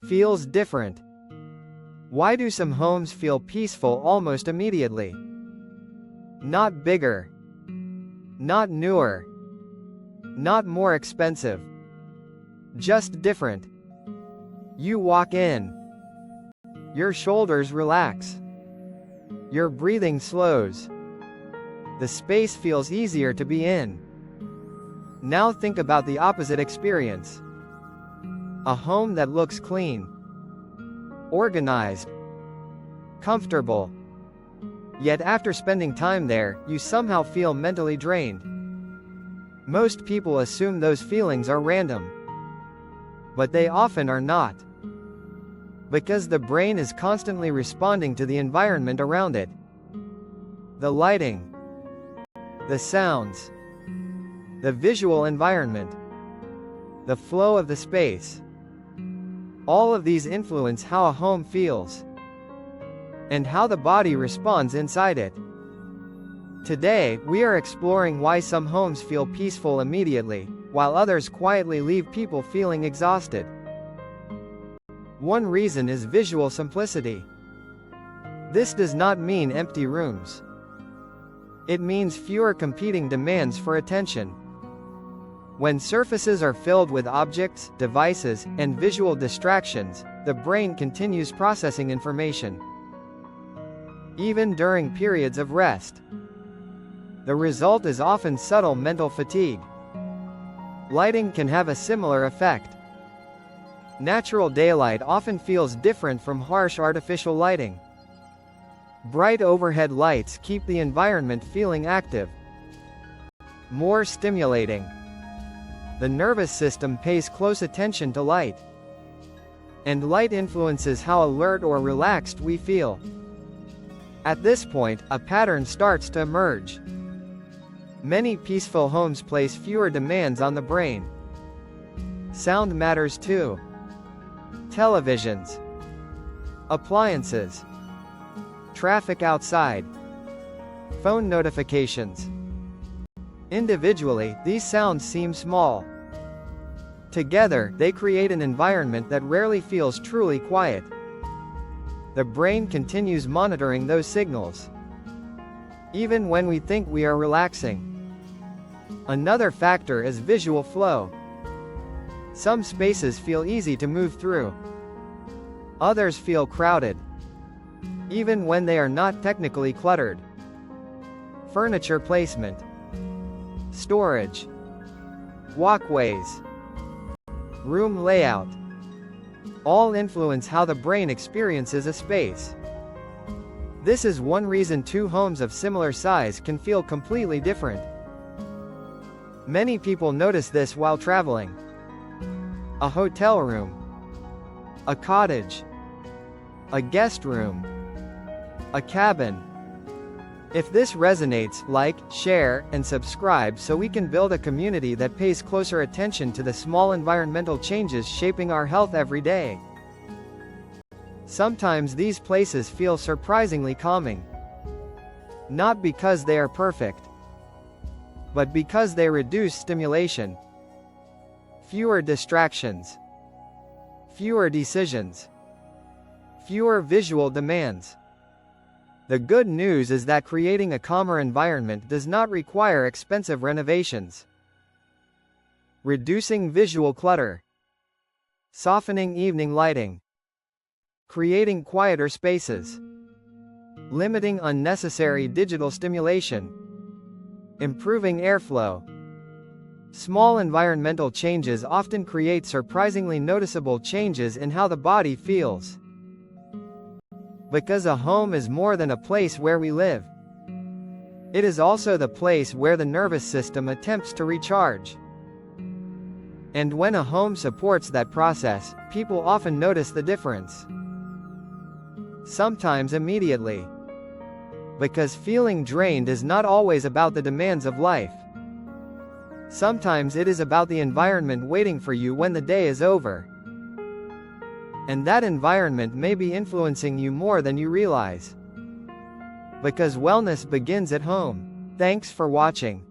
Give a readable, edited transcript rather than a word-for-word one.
feels different. Why do some homes feel peaceful almost immediately? Not bigger. Not newer. Not more expensive. Just different. You walk in. Your shoulders relax. Your breathing slows. The space feels easier to be in. Now think about the opposite experience. A home that looks clean, organized, comfortable. Yet after spending time there, you somehow feel mentally drained. Most people assume those feelings are random. But they often are not. Because the brain is constantly responding to the environment around it. The lighting, the sounds, the visual environment, the flow of the space. All of these influence how a home feels, and how the body responds inside it. Today, we are exploring why some homes feel peaceful immediately, while others quietly leave people feeling exhausted. One reason is visual simplicity. This does not mean empty rooms. It means fewer competing demands for attention. When surfaces are filled with objects, devices, and visual distractions, the brain continues processing information. Even during periods of rest. The result is often subtle mental fatigue. Lighting can have a similar effect. Natural daylight often feels different from harsh artificial lighting. Bright overhead lights keep the environment feeling active, more stimulating. The nervous system pays close attention to light. And light influences how alert or relaxed we feel. At this point, a pattern starts to emerge. Many peaceful homes place fewer demands on the brain. Sound matters too. Televisions, appliances, traffic outside, phone notifications. Individually, these sounds seem small. Together, they create an environment that rarely feels truly quiet. The brain continues monitoring those signals, even when we think we are relaxing. Another factor is visual flow. Some spaces feel easy to move through. Others feel crowded, even when they are not technically cluttered. Furniture placement, storage, walkways, room layout, all influence how the brain experiences a space. This is one reason two homes of similar size can feel completely different. Many people notice this while traveling. A hotel room, a cottage, a guest room, a cabin. If this resonates, like, share, and subscribe so we can build a community that pays closer attention to the small environmental changes shaping our health every day. Sometimes these places feel surprisingly calming. Not because they are perfect, but because they reduce stimulation. Fewer distractions, fewer decisions, fewer visual demands. The good news is that creating a calmer environment does not require expensive renovations. Reducing visual clutter, softening evening lighting, creating quieter spaces, limiting unnecessary digital stimulation, improving airflow. Small environmental changes often create surprisingly noticeable changes in how the body feels. Because a home is more than a place where we live. It is also the place where the nervous system attempts to recharge. And when a home supports that process, people often notice the difference. Sometimes immediately. Because feeling drained is not always about the demands of life. Sometimes it is about the environment waiting for you when the day is over. And that environment may be influencing you more than you realize. Because wellness begins at home. Thanks for watching.